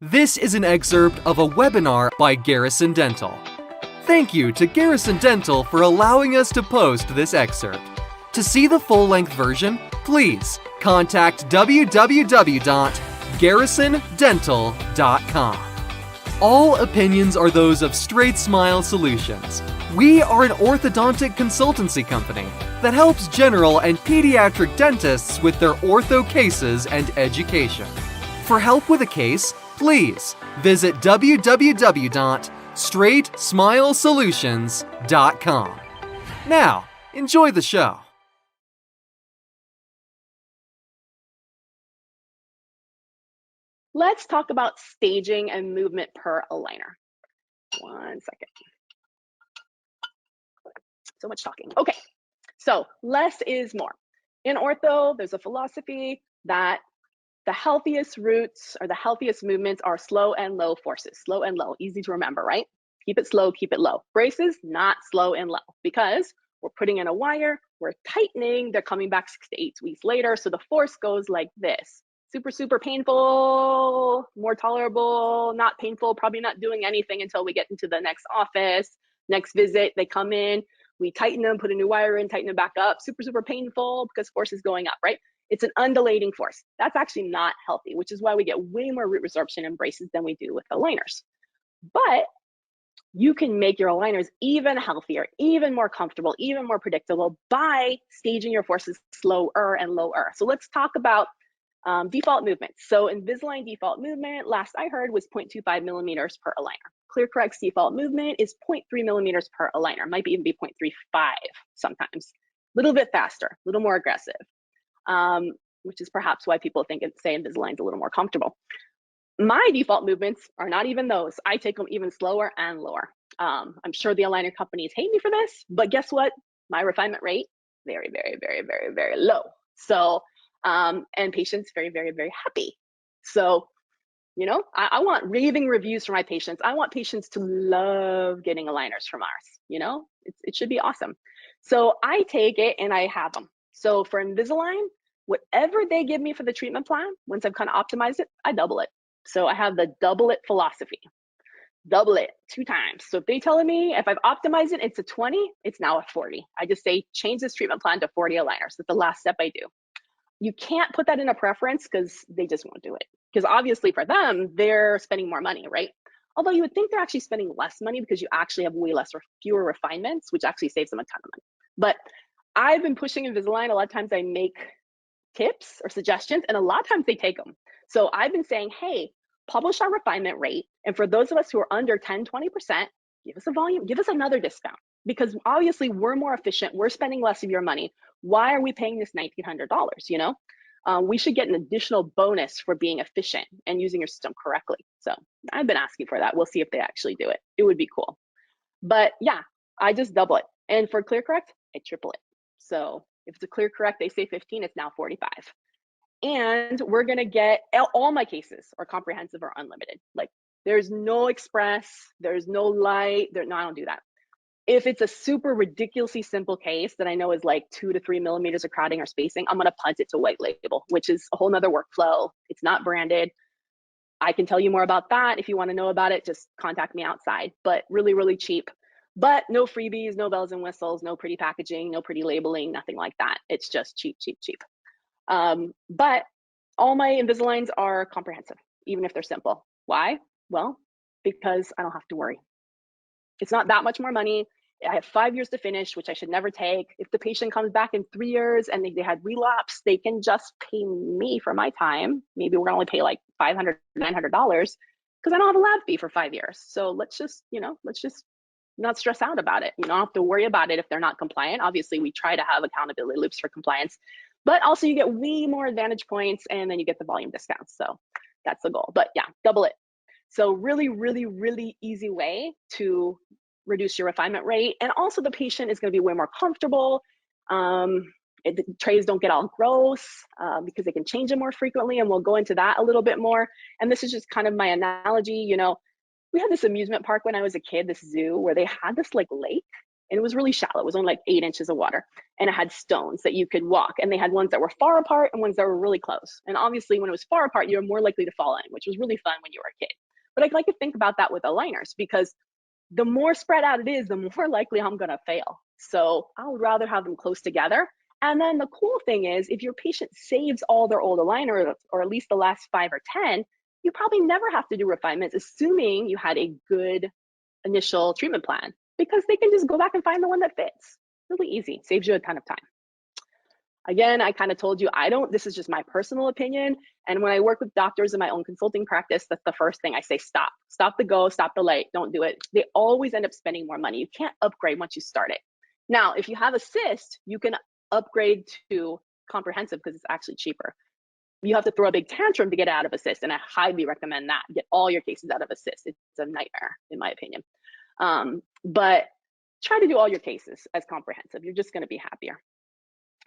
This is an excerpt of a webinar by Garrison Dental. Thank you to Garrison Dental for allowing us to post this excerpt. To see the full-length version, please contact www.garrisondental.com. All opinions are those of Straightsmile Solutions. We are an orthodontic consultancy company that helps general and pediatric dentists with their ortho cases and education. For help with a case, please visit www.straightsmilesolutions.com. Now, enjoy the show. Let's talk about staging and movement per aligner. 1 second. So much talking. Okay, so less is more. In ortho, there's a philosophy that the healthiest roots or the healthiest movements are slow and low forces. Slow and low, easy to remember, right? Keep it slow, keep it low. Braces, not slow and low, because we're putting in a wire, we're tightening, they're coming back 6 to 8 weeks later, so the force goes like this. Super, super painful, more tolerable, not painful, probably not doing anything until we get into the next office, next visit, they come in, we tighten them, put a new wire in, tighten them back up, super, super painful because force is going up, right? It's an undulating force. That's actually not healthy, which is why we get way more root resorption in braces than we do with aligners. But you can make your aligners even healthier, even more comfortable, even more predictable by staging your forces slower and lower. So let's talk about default movements. So Invisalign default movement, last I heard, was 0.25 millimeters per aligner. ClearCorrect's default movement is 0.3 millimeters per aligner, might even be 0.35 sometimes. A little bit faster, a little more aggressive, which is perhaps why people think say Invisalign's a little more comfortable. My default movements are not even those. I take them even slower and lower. I'm sure the aligner companies hate me for this, but guess what? My refinement rate, very, very, very, very, very low. So, and patients very, very, very happy. So, you know, I want raving reviews from my patients. I want patients to love getting aligners from ours, you know, it should be awesome. So I take it and I have them. So for Invisalign, whatever they give me for the treatment plan, once I've kind of optimized it, I double it. So I have the double it philosophy. Double it 2 times. So if they tell me if I've optimized it, it's a 20, it's now a 40. I just say, change this treatment plan to 40 aligners. That's the last step I do. You can't put that in a preference because they just won't do it. Because obviously for them, they're spending more money, right? Although you would think they're actually spending less money because you actually have way less or fewer refinements, which actually saves them a ton of money. But I've been pushing Invisalign. A lot of times I make tips or suggestions, and a lot of times they take them. So I've been saying, hey, publish our refinement rate. And for those of us who are under 10, 20%, give us a volume, give us another discount. Because obviously we're more efficient, we're spending less of your money. Why are we paying this $1,900, you know? We should get an additional bonus for being efficient and using your system correctly. So I've been asking for that. We'll see if they actually do it. It would be cool. But yeah, I just double it. And for ClearCorrect, I triple it. So if it's a ClearCorrect, they say 15, it's now 45. And we're gonna get, all my cases are comprehensive or unlimited. Like there's no express, there's no light, no, I don't do that. If it's a super ridiculously simple case that I know is like 2 to 3 millimeters of crowding or spacing, I'm gonna punt it to white label, which is a whole nother workflow. It's not branded. I can tell you more about that. If you wanna know about it, just contact me outside, but really, really cheap. But no freebies, no bells and whistles, no pretty packaging, no pretty labeling, nothing like that. It's just cheap, cheap, cheap. But all my Invisaligns are comprehensive, even if they're simple. Why? Well, because I don't have to worry. It's not that much more money. I have 5 years to finish, which I should never take. If the patient comes back in 3 years and they had relapse, they can just pay me for my time. Maybe we're gonna only pay like $500, $900 because I don't have a lab fee for 5 years. So let's just, you know, let's just not stress out about it. You don't have to worry about it if they're not compliant. Obviously, we try to have accountability loops for compliance, but also you get way more advantage points and then you get the volume discounts. So that's the goal. But yeah, double it. So really, really, really easy way to reduce your refinement rate. And also the patient is going to be way more comfortable. The trays don't get all gross because they can change them more frequently. And we'll go into that a little bit more. And this is just kind of my analogy. You know, we had this amusement park when I was a kid, this zoo, where they had this like lake and it was really shallow. It was only like 8 inches of water, and it had stones that you could walk, and they had ones that were far apart and ones that were really close. And obviously when it was far apart, you're more likely to fall in, which was really fun when you were a kid. But I'd like to think about that with aligners, because the more spread out it is, the more likely I'm gonna fail. So I would rather have them close together. And then the cool thing is, if your patient saves all their old aligners, or at least the last 5 or 10, you probably never have to do refinements, assuming you had a good initial treatment plan, because they can just go back and find the one that fits. Really easy, saves you a ton of time. Again, I kind of told you, this is just my personal opinion. And when I work with doctors in my own consulting practice, that's the first thing I say: stop. Stop the go, stop the light, don't do it. They always end up spending more money. You can't upgrade once you start it. Now, if you have Assist, you can upgrade to comprehensive because it's actually cheaper. You have to throw a big tantrum to get out of Assist, and I highly recommend that. Get all your cases out of Assist. It's a nightmare, in my opinion. But try to do all your cases as comprehensive. You're just gonna be happier.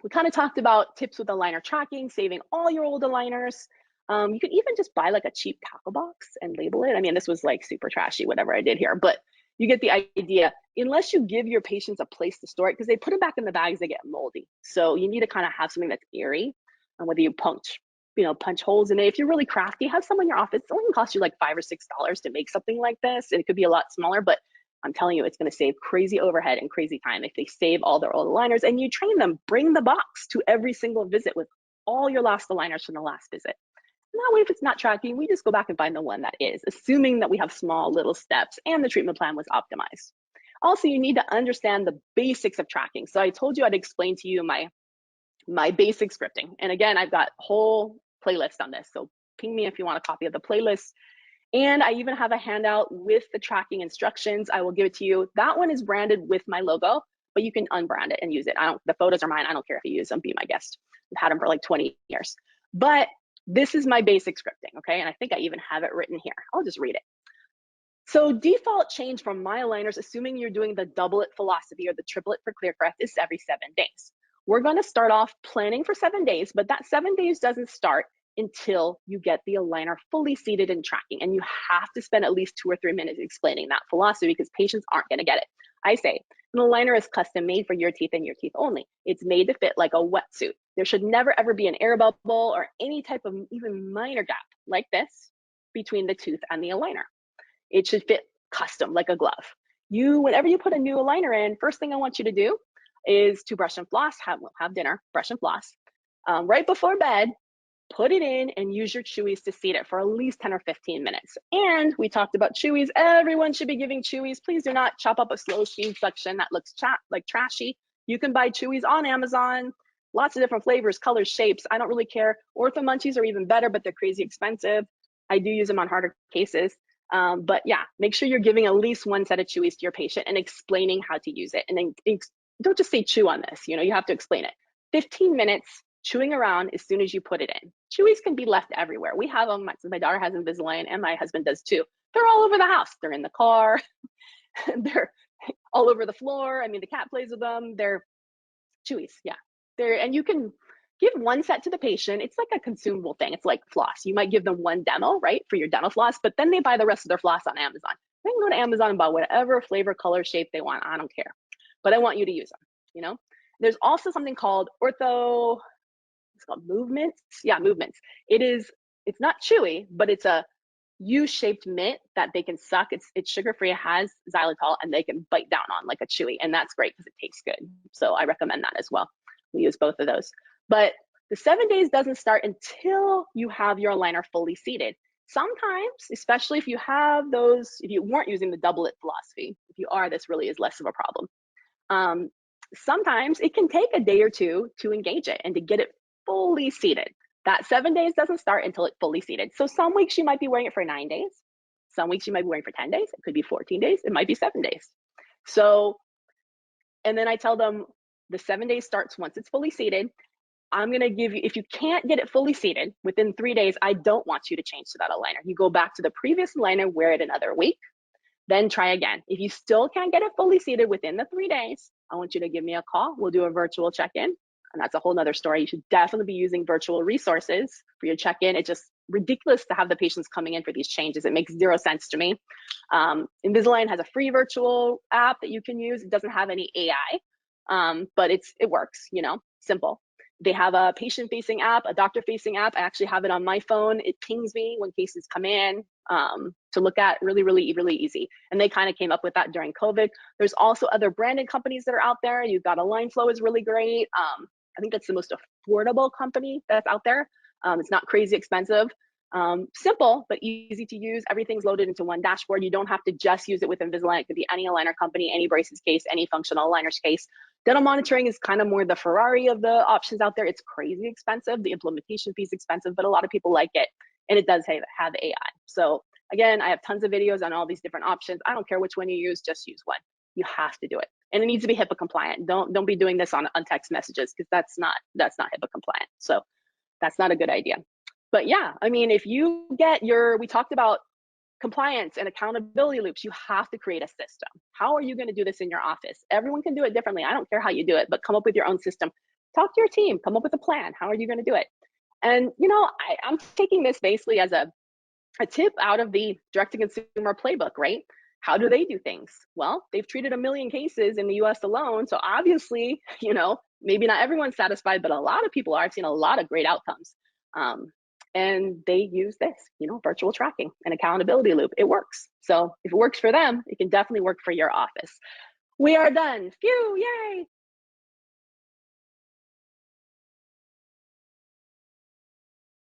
We kind of talked about tips with aligner tracking, saving all your old aligners. You could even just buy like a cheap tackle box and label it. I mean, this was like super trashy, whatever I did here, but you get the idea. Unless you give your patients a place to store it, because they put it back in the bags, they get moldy. So you need to kind of have something that's airy, and whether you punch holes in it. If you're really crafty, have someone in your office. It only costs you like $5 or $6 to make something like this. And it could be a lot smaller, but I'm telling you, it's going to save crazy overhead and crazy time if they save all their old aligners and you train them. Bring the box to every single visit with all your lost aligners from the last visit. And that way, if it's not tracking, we just go back and find the one that is, assuming that we have small little steps and the treatment plan was optimized. Also, you need to understand the basics of tracking. So I told you I'd explain to you my basic scripting. And again, I've got a whole playlist on this. So ping me if you want a copy of the playlist. And I even have a handout with the tracking instructions. I will give it to you. That one is branded with my logo, but you can unbrand it and use it. The photos are mine. I don't care if you use them, be my guest. I've had them for like 20 years. But this is my basic scripting, okay? And I think I even have it written here. I'll just read it. So default change from my aligners, assuming you're doing the doublet philosophy or the triplet for ClearCorrect, is every 7 days. We're gonna start off planning for 7 days, but that 7 days doesn't start until you get the aligner fully seated and tracking. And you have to spend at least 2 or 3 minutes explaining that philosophy, because patients aren't gonna get it. I say, an aligner is custom made for your teeth and your teeth only. It's made to fit like a wetsuit. There should never ever be an air bubble or any type of even minor gap like this between the tooth and the aligner. It should fit custom like a glove. Whenever you put a new aligner in, first thing I want you to do is to brush and floss, have dinner, brush and floss. Right before bed, put it in and use your chewies to seat it for at least 10 or 15 minutes. And we talked about chewies. Everyone should be giving chewies. Please do not chop up a slow sheen section that looks like trashy. You can buy chewies on Amazon. Lots of different flavors, colors, shapes. I don't really care. Ortho munchies are even better, but they're crazy expensive. I do use them on harder cases. But yeah, make sure you're giving at least 1 set of chewies to your patient and explaining how to use it. And then don't just say chew on this, you have to explain it. 15 minutes chewing around as soon as you put it in. Chewies can be left everywhere. We have them, my daughter has Invisalign and my husband does too. They're all over the house. They're in the car, they're all over the floor. I mean, the cat plays with them. They're chewies, yeah. And you can give 1 set to the patient. It's like a consumable thing. It's like floss. You might give them 1 demo, right, for your dental floss, but then they buy the rest of their floss on Amazon. They can go to Amazon and buy whatever flavor, color, shape they want. I don't care, but I want you to use them, There's also something called Ortho, it's called Movements. Yeah, Movements. It's not chewy, but it's a U-shaped mint that they can suck. It's sugar-free, it has xylitol, and they can bite down on like a chewy, and that's great because it tastes good. So I recommend that as well. We use both of those. But the 7 days doesn't start until you have your aligner fully seated. Sometimes, especially if you weren't using the doublet philosophy, if you are, this really is less of a problem. Sometimes it can take a day or 2 to engage it and to get it fully seated. That 7 days doesn't start until it's fully seated. So some weeks you might be wearing it for 9 days. Some weeks you might be wearing it for 10 days. It could be 14 days. It might be 7 days. So, and then I tell them the 7 days starts once it's fully seated. I'm gonna give you, if you can't get it fully seated within 3 days, I don't want you to change to that aligner. You go back to the previous aligner, wear it another week, then try again. If you still can't get it fully seated within the 3 days, I want you to give me a call. We'll do a virtual check-in. And that's a whole nother story. You should definitely be using virtual resources for your check-in. It just ridiculous to have the patients coming in for these changes. It makes zero sense to me. Invisalign has a free virtual app that you can use. It doesn't have any AI, but it works, you know, simple. They have a patient-facing app, a doctor-facing app. I actually have it on my phone. It pings me when cases come in to look at. Really easy. And they kind of came up with that during COVID. There's also other branded companies that are out there. You've got AlignFlow is really great. I think that's the most affordable company that's out there. It's not crazy expensive. Simple, but easy to use. Everything's loaded into one dashboard. You don't have to just use it with Invisalign. It could be any aligner company, any braces case, any functional aligners case. Dental monitoring is kind of more the Ferrari of the options out there. It's crazy expensive. The implementation fee is expensive, but a lot of people like it. And it does have AI. So again, I have tons of videos on all these different options. I don't care which one you use, just use one. You have to do it. And it needs to be HIPAA compliant. Don't be doing this on text messages, because that's not HIPAA compliant. So that's not a good idea. But yeah, I mean, if you get we talked about compliance and accountability loops, you have to create a system. How are you going to do this in your office? Everyone can do it differently. I don't care how you do it, but come up with your own system. Talk to your team, come up with a plan. How are you going to do it? And, you know, I'm taking this basically as a tip out of the direct-to-consumer playbook, right? How do they do things? Well, they've treated 1 million cases in the US alone. So obviously, you know, maybe not everyone's satisfied, but a lot of people are. I've seen a lot of great outcomes. And they use this, you know, virtual tracking and accountability loop. It works. So if it works for them, it can definitely work for your office. We are done. Phew, yay.